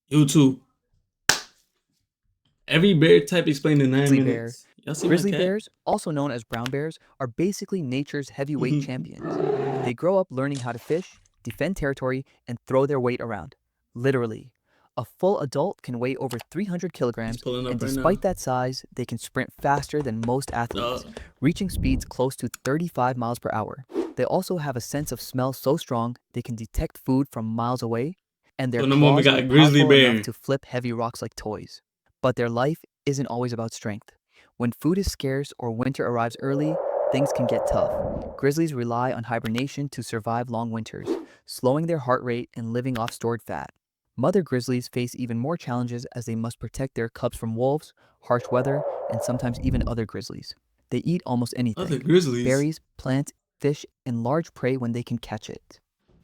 You too. Every bear type explained in 9 Grizzly bear. minutes. Y'all see my Grizzly cat? bears, also known as brown bears, are basically nature's heavyweight champions. They grow up learning how to fish, defend territory, and throw their weight around. Literally. A full adult can weigh over 300 He's kilograms, pulling and up right now. despite that size, they can sprint faster than most athletes, reaching speeds close to 35 miles per hour. They also have a sense of smell so strong they can detect food from miles away, and their So no more we claws are got grizzly powerful enough bear. to flip heavy rocks like toys. But their life isn't always about strength. When food is scarce or winter arrives early, things can get tough. Grizzlies rely on hibernation to survive long winters, slowing their heart rate and living off stored fat. Mother grizzlies face even more challenges as they must protect their cubs from wolves, harsh weather, and sometimes even other grizzlies. They eat almost Other anything: grizzlies. berries, plants, fish, and large prey when they can catch it.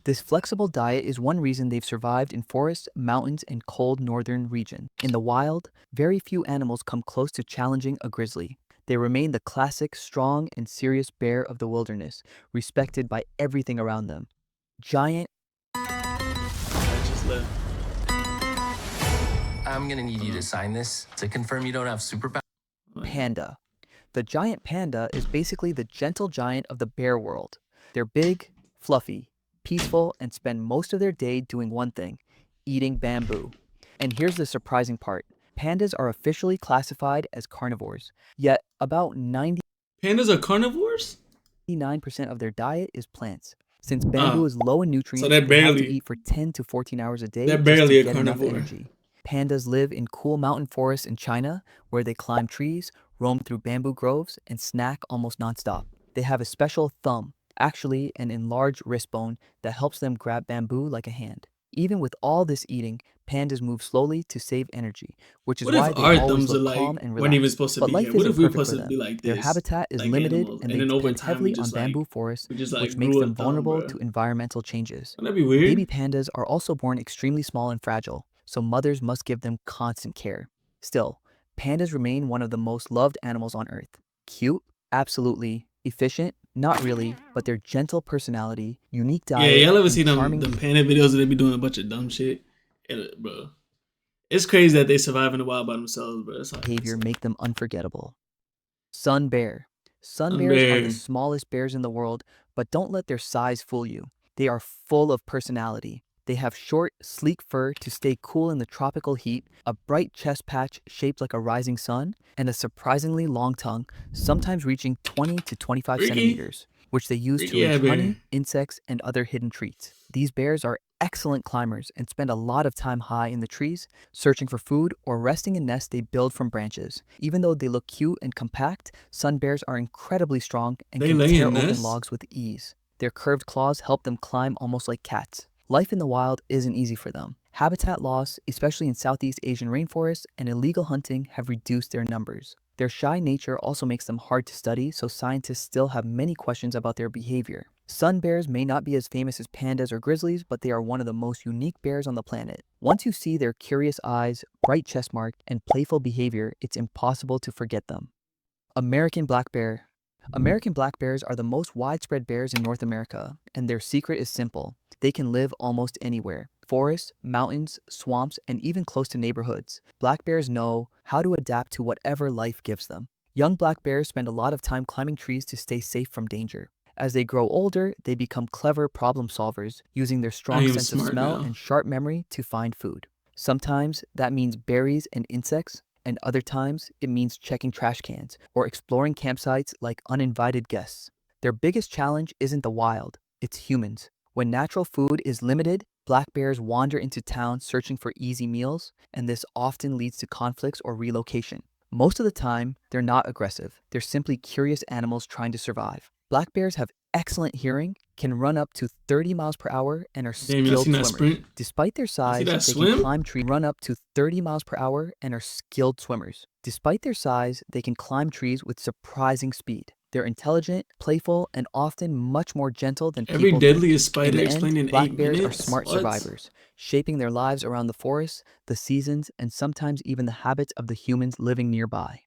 This flexible diet is one reason they've survived in forests, mountains, and cold northern regions. In the wild, very few animals come close to challenging a grizzly. They remain the classic, strong, and serious bear of the wilderness, respected by everything around them. Giant I just left. I'm gonna need you to sign this to confirm you don't have superpowers. panda. The giant panda is basically the gentle giant of the bear world. They're big, fluffy, peaceful, and spend most of their day doing one thing: eating bamboo. And here's the surprising part: pandas are officially classified as carnivores, yet about Pandas are carnivores? 99% of their diet is plants. Since Ah, bamboo is low in so nutrients, they're they have to barely eat for 10 to 14 hours a they're day just to barely a get enough carnivore. energy. Pandas live in cool mountain forests in China, where they climb trees, roam through bamboo groves, and snack almost nonstop. They have a special thumb, actually an enlarged wrist bone, that helps them grab bamboo like a hand. Even with all this eating, pandas move slowly to save energy, which is What if why they our always thumbs are look calm like and weren't even relaxed. supposed to But be life here? What isn't if we were perfect supposed for to be them. like Their this? habitat is Like limited, animals. and And they then over depend time we heavily on just like bamboo forests, we just like which makes grew a them thumb, vulnerable bro. to environmental changes. Wouldn't that be weird? Baby pandas are also born extremely small and fragile, so mothers must give them constant care. Still, pandas remain one of the most loved animals on Earth. Cute? Absolutely. Efficient? Not really, but their gentle personality, unique Yeah, diet, y'all ever and seen charming them panda videos where they be doing a bunch of dumb shit? Bro, it's crazy that they survive in the wild by themselves, bro. That's all I can behavior say. make them unforgettable. Sun bear. Sun Sun bears are the bear. smallest bears in the world, but don't let their size fool you. They are full of personality. They have short, sleek fur to stay cool in the tropical heat, a bright chest patch shaped like a rising sun, and a surprisingly long tongue, sometimes reaching 20 to 25 Freaky. centimeters, which they use to Freaky reach ass bear. honey, insects, and other hidden treats. These bears are excellent climbers and spend a lot of time high in the trees, searching for food or resting in nests they build from branches. Even though they look cute and compact, sun bears are incredibly strong and They can lay tear in open nests? logs with ease. Their curved claws help them climb almost like cats. Life in the wild isn't easy for them. Habitat loss, especially in Southeast Asian rainforests, and illegal hunting have reduced their numbers. Their shy nature also makes them hard to study, so scientists still have many questions about their behavior. Sun bears may not be as famous as pandas or grizzlies, but they are one of the most unique bears on the planet. Once you see their curious eyes, bright chest mark, and playful behavior, it's impossible to forget them. American black bear. American black bears are the most widespread bears in North America, and their secret is simple: they can live almost anywhere: forests, mountains, swamps, and even close to neighborhoods. Black bears know how to adapt to whatever life gives them. Young black bears spend a lot of time climbing trees to stay safe from danger. As they grow older, they become clever problem solvers, using their I strong am sense of smart smell now. and sharp memory to find food. Sometimes that means berries and insects, and other times it means checking trash cans or exploring campsites like uninvited guests. Their biggest challenge isn't the wild, it's humans. When natural food is limited, black bears wander into town searching for easy meals, and this often leads to conflicts or relocation. Most of the time, they're not aggressive. They're simply curious animals trying to survive. Black bears have excellent hearing, can run up to 30 miles per hour, and are Damn, y'all seen skilled that swimmers. sprint? Despite their Y'all see size, that they can swim? climb trees, run up to 30 miles per hour, and are skilled swimmers. Despite their size, they can climb trees with surprising speed. They're intelligent, playful, and often much more gentle than Every people think. deadliest In spider the end, explained in black 8 bears are minutes? smart What? survivors, shaping their lives around the forests, the seasons, and sometimes even the habits of the humans living nearby.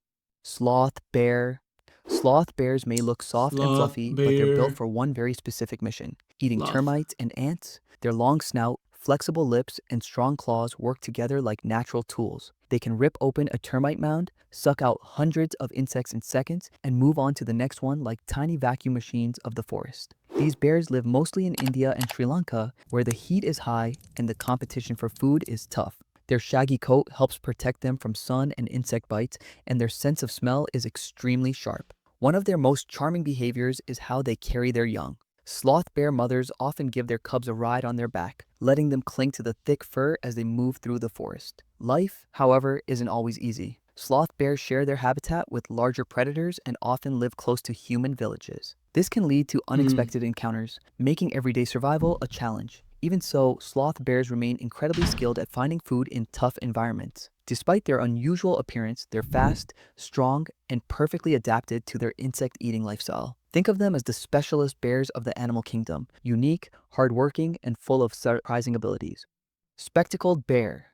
Sloth bear. Sloth bears may look soft and Sloth fluffy, but they're built bear. for one very specific mission: eating Sloth. termites and ants. Their long snout, flexible lips and strong claws work together like natural tools. They can rip open a termite mound, suck out hundreds of insects in seconds, and move on to the next one like tiny vacuum machines of the forest. These bears live mostly in India and Sri Lanka, where the heat is high and the competition for food is tough. Their shaggy coat helps protect them from sun and insect bites, and their sense of smell is extremely sharp. One of their most charming behaviors is how they carry their young. Sloth bear mothers often give their cubs a ride on their back, letting them cling to the thick fur as they move through the forest. Life, however, isn't always easy. Sloth bears share their habitat with larger predators and often live close to human villages. This can lead to unexpected encounters, making everyday survival a challenge. Even so, sloth bears remain incredibly skilled at finding food in tough environments. Despite their unusual appearance, they're fast, strong, and perfectly adapted to their insect-eating lifestyle. Think of them as the specialist bears of the animal kingdom, unique, hardworking, and full of surprising abilities. Spectacled bear.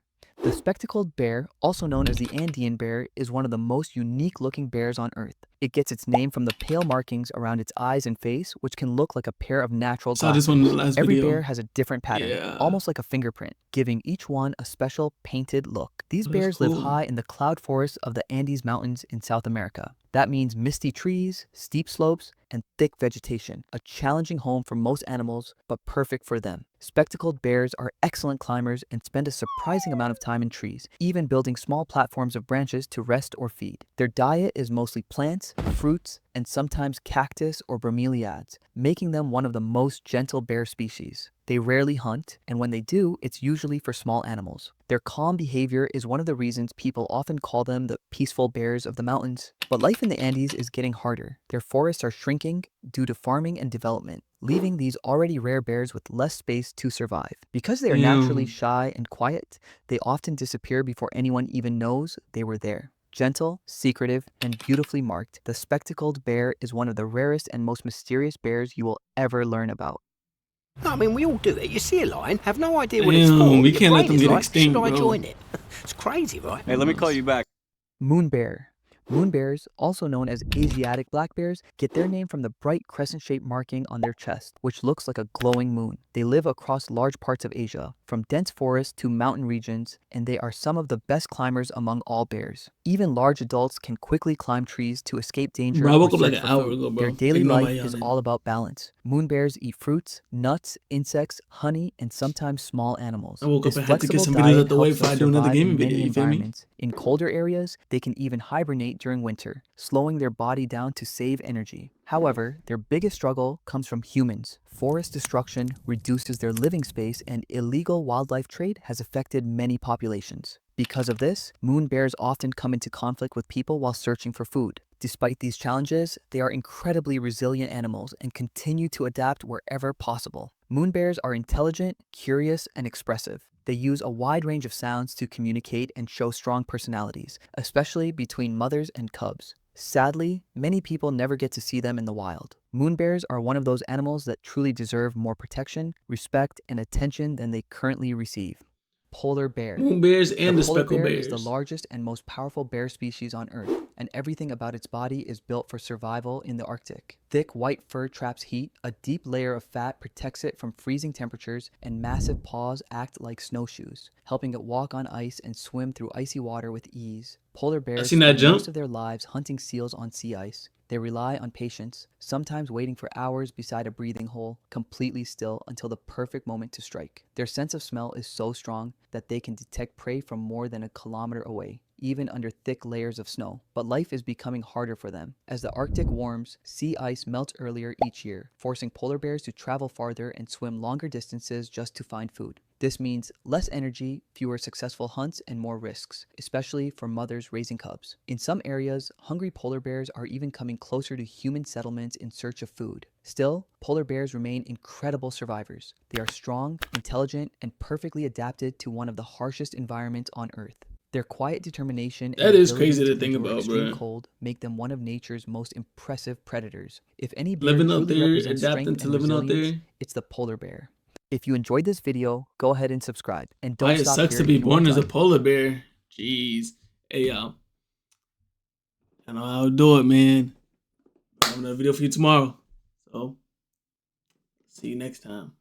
The spectacled bear, also known as the Andean bear, is one of the most unique-looking bears on Earth. It gets its name from the pale markings around its eyes and face, which can look like a pair of natural Saw this glasses. one in the last Every video. bear has a different pattern, Yeah. almost like a fingerprint, giving each one a special painted look. These That's bears live cool. high in the cloud forests of the Andes Mountains in South America. That means misty trees, steep slopes, and thick vegetation, a challenging home for most animals, but perfect for them. Spectacled bears are excellent climbers and spend a surprising amount of time in trees, even building small platforms of branches to rest or feed. Their diet is mostly plants, fruits, and sometimes cactus or bromeliads, making them one of the most gentle bear species. They rarely hunt, and when they do, it's usually for small animals. Their calm behavior is one of the reasons people often call them the peaceful bears of the mountains. But life in the Andes is getting harder. Their forests are shrinking due to farming and development, leaving these already rare bears with less space to survive. Because they are naturally shy and quiet, they often disappear before anyone even knows they were there. Gentle, secretive, and beautifully marked, the spectacled bear is one of the rarest and most mysterious bears you will ever learn about. I mean, we all do it. You see a lion, have no idea what it's for. Damn, we Your can't let brain them is get like, extinct, should I bro. join it? It's crazy, right? Hey, let me call you back. Moon bear. Moon bears, also known as Asiatic black bears, get their name from the bright crescent-shaped marking on their chest, which looks like a glowing moon. They live across large parts of Asia, from dense forests to mountain regions, and they are some of the best climbers among all bears. Even large adults can quickly climb trees to escape danger Bro, I or woke up like search an for hour food. ago, bro. Their daily Ignore my life is yawning. all about balance. Moon bears eat fruits, nuts, insects, honey, and sometimes small animals. I woke up This and had to get flexible some videos diet out the way helps before them I do another survive gaming in video, many you feel me? environments. In colder areas, they can even hibernate during winter, slowing their body down to save energy. However, their biggest struggle comes from humans. Forest destruction reduces their living space, and illegal wildlife trade has affected many populations. Because of this, moon bears often come into conflict with people while searching for food. Despite these challenges, they are incredibly resilient animals and continue to adapt wherever possible. Moon bears are intelligent, curious, and expressive. They use a wide range of sounds to communicate and show strong personalities, especially between mothers and cubs. Sadly, many people never get to see them in the wild. Moon bears are one of those animals that truly deserve more protection, respect, and attention than they currently receive. Polar bear. Moon bears and the polar speckled bear is the bears. largest and most powerful bear species on Earth, and everything about its body is built for survival in the Arctic. Thick white fur traps heat, a deep layer of fat protects it from freezing temperatures, and massive paws act like snowshoes, helping it walk on ice and swim through icy water with ease. Polar bears seen that spend jump. most of their lives hunting seals on sea ice. They rely on patience, sometimes waiting for hours beside a breathing hole, completely still until the perfect moment to strike. Their sense of smell is so strong that they can detect prey from more than a kilometer away, even under thick layers of snow. But life is becoming harder for them. As the Arctic warms, sea ice melts earlier each year, forcing polar bears to travel farther and swim longer distances just to find food. This means less energy, fewer successful hunts, and more risks, especially for mothers raising cubs. In some areas, hungry polar bears are even coming closer to human settlements in search of food. Still, polar bears remain incredible survivors. They are strong, intelligent, and perfectly adapted to one of the harshest environments on Earth. Their quiet determination That and is ability crazy to to think endure about, extreme bro. cold make them one of nature's most impressive predators. If any bear Living out truly there, represents strength adapting to and living out resilience, there. it's the polar bear. If you enjoyed this video, go ahead and subscribe. And Why don't it stop sucks here to be if you want born to as a join. polar bear. Jeez. Hey, y'all. I know I'll do it, man. I have another video for you tomorrow. So, see you next time.